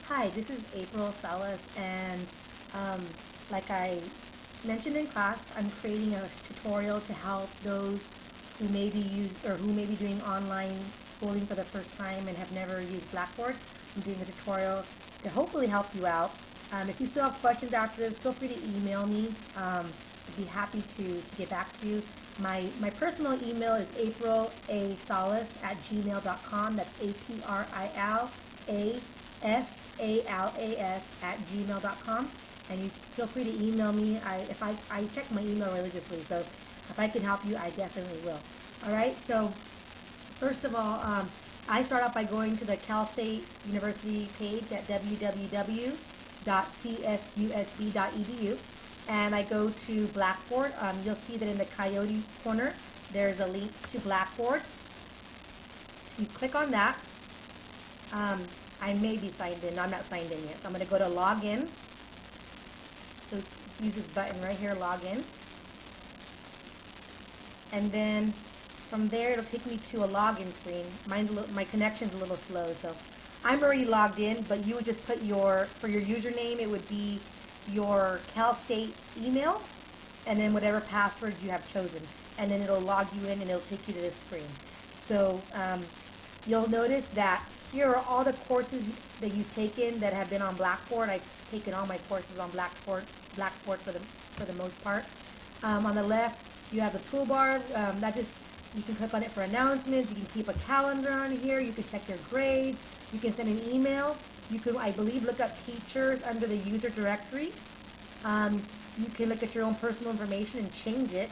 Hi, this is April Salas, and like I mentioned in class, I'm creating a tutorial to help those who may be doing online schooling for the first time and have never used Blackboard. I'm doing a tutorial to hopefully help you out. If you still have questions after this, feel free to email me. I'd be happy to get back to you. My personal email is aprilasalas@gmail.com. That's APRILASALAS@gmail.com. And you feel free to email me. I check my email religiously, so if I can help you, I definitely will. All right, so first of all, I start off by going to the Cal State University page at www.csusb.edu, and I go to Blackboard. You'll see that in the Coyote corner, there's a link to Blackboard. You click on that. I may be signed in. No, I'm not signed in yet. So I'm going to go to Login. So use this button right here, Login. And then from there, it'll take me to a login screen. My connection's a little slow, so I'm already logged in, but you would just put for your username, it would be your Cal State email, and then whatever password you have chosen. And then it'll log you in, and it'll take you to this screen. So you'll notice that here are all the courses that you've taken that have been on Blackboard. I've taken all my courses on Blackboard for the most part. On the left, you have the toolbar. You can click on it for announcements. You can keep a calendar on here. You can check your grades. You can send an email. You can, I believe, look up teachers under the user directory. You can look at your own personal information and change it.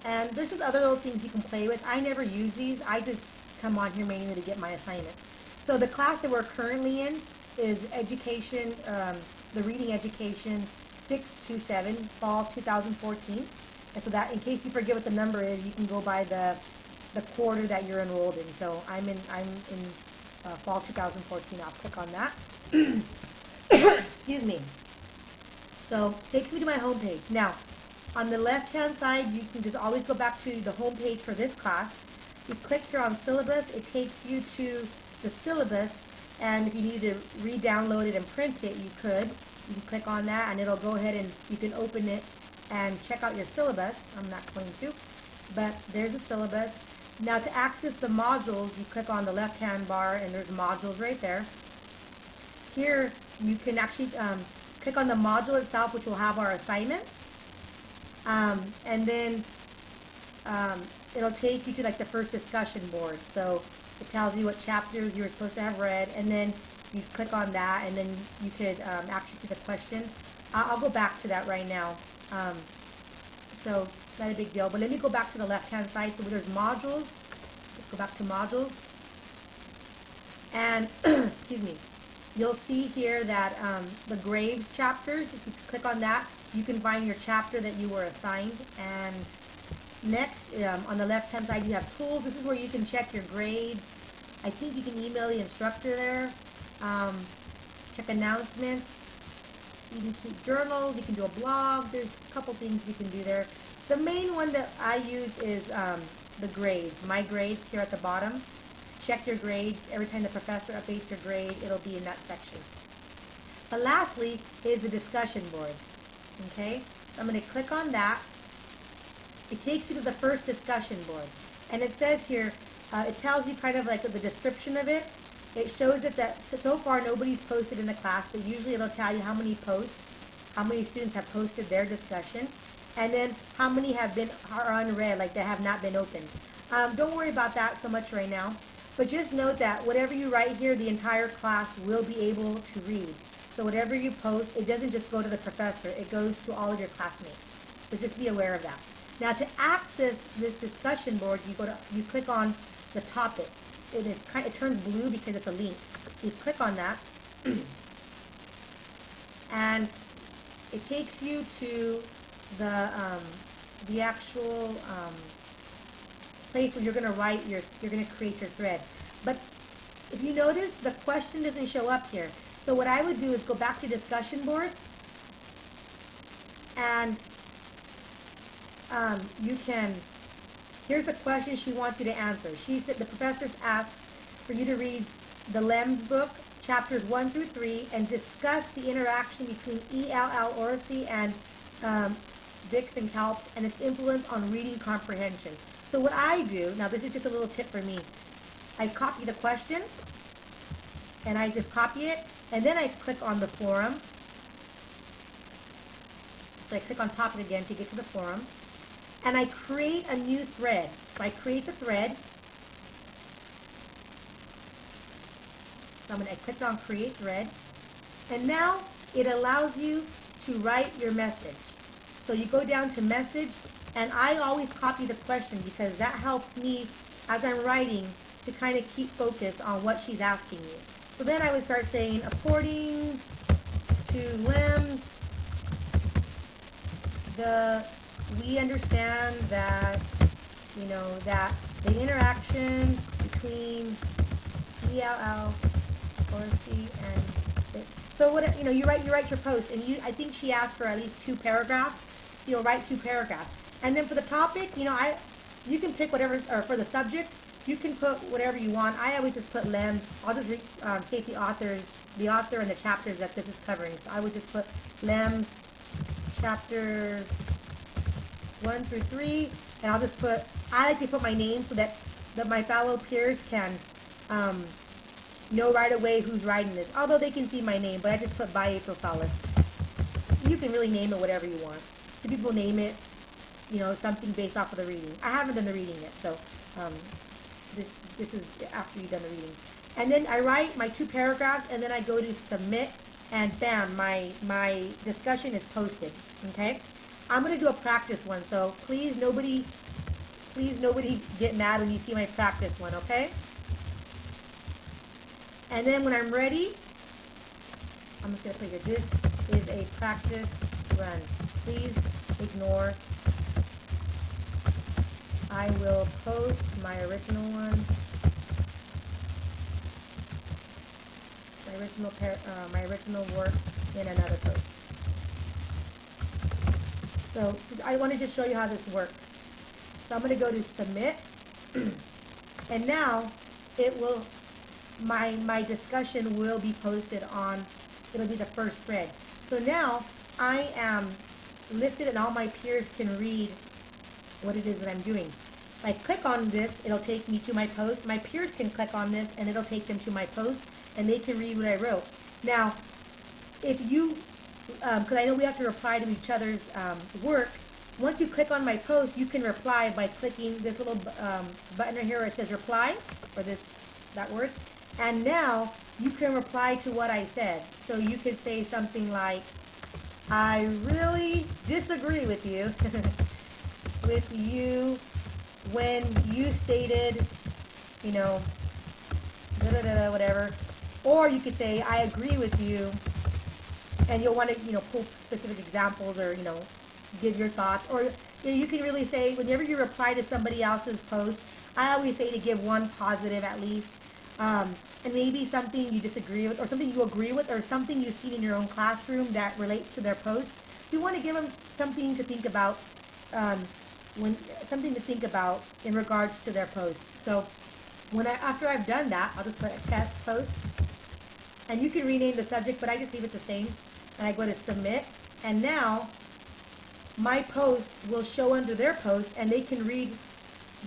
And there's just other little things you can play with. I never use these. I just come on here mainly to get my assignments. So the class that we're currently in is education, the reading education 627, fall 2014. And so that, in case you forget what the number is, you can go by the quarter that you're enrolled in. So I'm in fall 2014. I'll click on that. Excuse me. So it takes me to my home page. Now, on the left-hand side, you can just always go back to the home page for this class. You click here on syllabus. It takes you to the syllabus, and if you need to re-download it and print it, you could. You can click on that, and it'll go ahead and you can open it and check out your syllabus. I'm not going to, but there's a syllabus. Now to access the modules, you click on the left-hand bar, and there's modules right there. Here you can actually click on the module itself, which will have our assignments, and then it'll take you to like the first discussion board. So it tells you what chapters you're supposed to have read, and then you click on that, and then you could actually see the question. I'll go back to that right now. So not a big deal, but let me go back to the left-hand side. So there's modules. Let's go back to modules. And, excuse me, you'll see here that the grades chapters, if you click on that, you can find your chapter that you were assigned. And next, on the left-hand side, you have tools. This is where you can check your grades. I think you can email the instructor there. Check announcements. You can keep journals. You can do a blog. There's a couple things you can do there. The main one that I use is the grades. My grades here at the bottom. Check your grades. Every time the professor updates your grade, it'll be in that section. But lastly is the discussion board. Okay? I'm going to click on that. It takes you to the first discussion board. And it says here, it tells you kind of like the description of it. It shows that so far nobody's posted in the class, but usually it'll tell you how many posts, how many students have posted their discussion, and then how many are unread, like they have not been opened. Don't worry about that so much right now, but just note that whatever you write here, the entire class will be able to read. So whatever you post, it doesn't just go to the professor, it goes to all of your classmates. So just be aware of that. Now to access this discussion board, you click on the topic. It turns blue because it's a link. You click on that, and it takes you to the actual place where you're going to create your thread. But if you notice, the question doesn't show up here. So what I would do is go back to discussion boards, and here's a question she wants you to answer. She said the professor's asked for you to read the LEMS book, chapters 1 through 3 and discuss the interaction between ELL oracy and Dix and CALPS and its influence on reading comprehension. So what I do, now this is just a little tip for me, I copy the question and I just copy it and then I click on the forum. So I click on top of it again to get to the forum and I create a new thread. So I create the thread. So I clicked on create thread and now it allows you to write your message. So you go down to message and I always copy the question because that helps me as I'm writing to kind of keep focused on what she's asking me. So then I would start saying, according to LEMS, we understand that, you know, that the interaction between ELL, oracy, and so what, you know, you write your post, and I think she asked for at least 2 paragraphs. You know, write 2 paragraphs, and then for the topic, you know, you can pick whatever, or for the subject, you can put whatever you want. I always just put LEMS. I'll just state the author and the chapters that this is covering. So I would just put LEMS chapters 1 through 3, and I'll just put. I like to put my name so that my fellow peers can know right away who's writing this. Although they can see my name, but I just put by April Salas. You can really name it whatever you want. Some people name it, you know, something based off of the reading. I haven't done the reading yet, so this is after you've done the reading. And then I write my 2 paragraphs, and then I go to submit, and bam, my discussion is posted. Okay, I'm gonna do a practice one, so please nobody get mad when you see my practice one. Okay. And then when I'm ready, I'm just going to put here, this is a practice run. Please ignore. I will post my original one, my original work in another post. So I want to just show you how this works. So I'm going to go to submit, and now it will. My discussion will be posted on, it'll be the first thread. So now I am listed and all my peers can read what it is that I'm doing. If I click on this, it'll take me to my post. My peers can click on this and it'll take them to my post and they can read what I wrote. Now, if you, because I know we have to reply to each other's work, once you click on my post, you can reply by clicking this little button right here where it says reply, or that word. And now you can reply to what I said. So you could say something like, I really disagree with you, when you stated, you know, whatever. Or you could say, I agree with you, and you'll want to, you know, pull specific examples or, you know, give your thoughts. Or, you know, you can really say, whenever you reply to somebody else's post, I always say to give one positive at least. And maybe something you disagree with, or something you agree with, or something you've seen in your own classroom that relates to their post. You want to give them something to think about, in regards to their post. So after I've done that, I'll just put a test post, and you can rename the subject, but I just leave it the same. And I go to submit, and now my post will show under their post, and they can read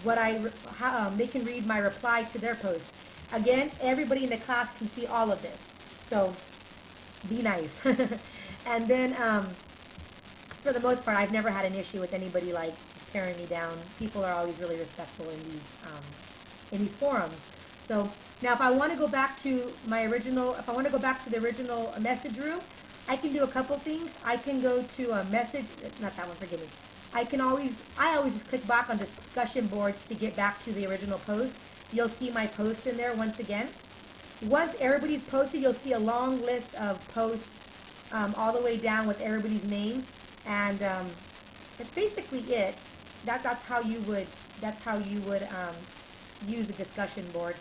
they can read my reply to their post. Again, everybody in the class can see all of this, so be nice. And then, for the most part, I've never had an issue with anybody like just tearing me down. People are always really respectful in these forums. So now, if I want to go back to the original message room, I can do a couple things. I can go to a message, not that one, forgive me. I always just click back on discussion boards to get back to the original post. You'll see my post in there once again. Once everybody's posted, you'll see a long list of posts all the way down with everybody's name, and that's basically it. That's how you would use the discussion board,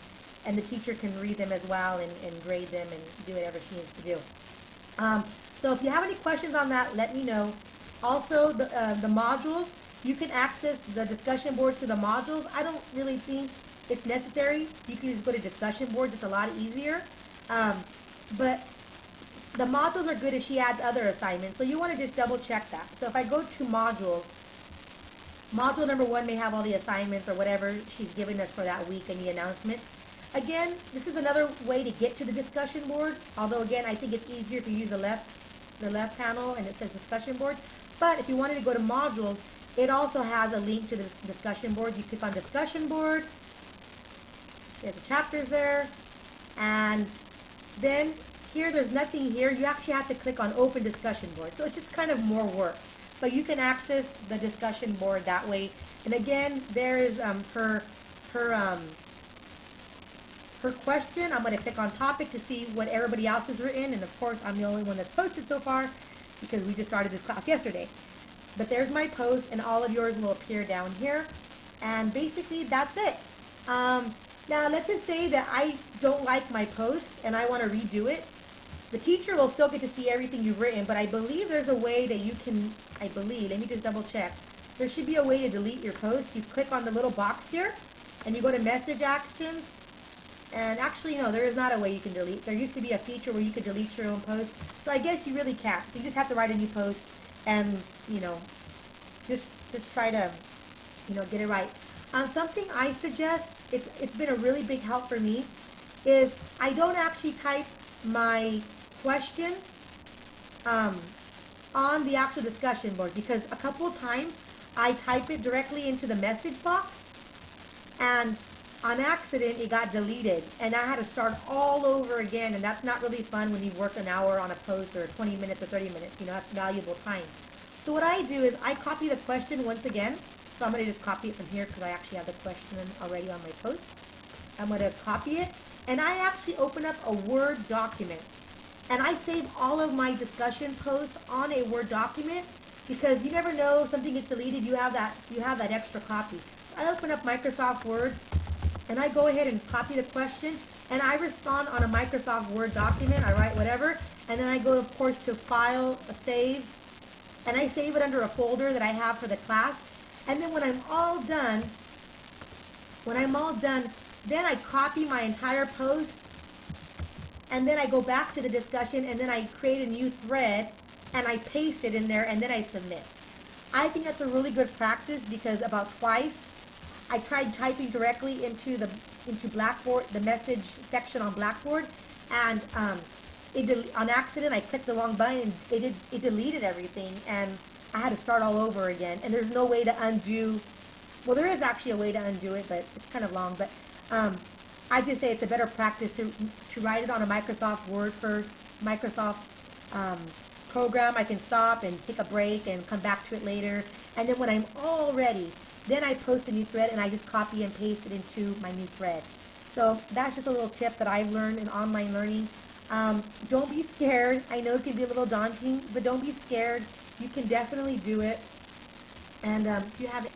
and the teacher can read them as well and grade them and do whatever she needs to do. So if you have any questions on that, let me know. Also, the modules, you can access the discussion boards to the modules. I don't really think it's necessary. You can just go to discussion boards. It's a lot easier. but the modules are good if she adds other assignments. So you want to just double check that. So if I go to modules, module number 1 may have all the assignments or whatever she's giving us for that week and the announcements. Again, this is another way to get to the discussion board. Although again, I think it's easier if you use the left panel and it says discussion board. But if you wanted to go to modules, it also has a link to the discussion board. You click on discussion board. There's the chapters there. And then here, there's nothing here. You actually have to click on open discussion board. So it's just kind of more work. But you can access the discussion board that way. And again, there is her question. I'm going to click on topic to see what everybody else has written. And of course, I'm the only one that's posted so far because we just started this class yesterday. But there's my post, and all of yours will appear down here. And basically, that's it. Now, let's just say that I don't like my post and I want to redo it. The teacher will still get to see everything you've written, but I believe there's a way that you can, let me just double check. There should be a way to delete your post. You click on the little box here, and you go to message actions. And actually, no, there is not a way you can delete. There used to be a feature where you could delete your own post. So I guess you really can't. So you just have to write a new post and, just try to, get it right. Something I suggest, it's been a really big help for me, is I don't actually type my question on the actual discussion board, because a couple of times I type it directly into the message box and on accident it got deleted and I had to start all over again, and that's not really fun when you've worked an hour on a post or 20 minutes or 30 minutes. That's valuable time. So what I do is I copy the question once again. So I'm going to just copy it from here because I actually have the question already on my post. I'm going to copy it, and I actually open up a Word document. And I save all of my discussion posts on a Word document because you never know, something gets deleted, you have that extra copy. I open up Microsoft Word, and I go ahead and copy the question, and I respond on a Microsoft Word document. I write whatever, and then I go, of course, to File, Save, and I save it under a folder that I have for the class. And then when I'm all done, then I copy my entire post, and then I go back to the discussion, and then I create a new thread, and I paste it in there, and then I submit. I think that's a really good practice because about twice I tried typing directly into Blackboard, the message section on Blackboard, and on accident I clicked the wrong button, and it deleted everything, and I had to start all over again, and there's no way to undo. Well, there is actually a way to undo it, but it's kind of long. But I just say it's a better practice to write it on a Microsoft Word first, Microsoft program. I can stop and take a break and come back to it later. And then when I'm all ready, then I post a new thread and I just copy and paste it into my new thread. So that's just a little tip that I've learned in online learning. Don't be scared. I know it can be a little daunting, but don't be scared. You can definitely do it. And if you have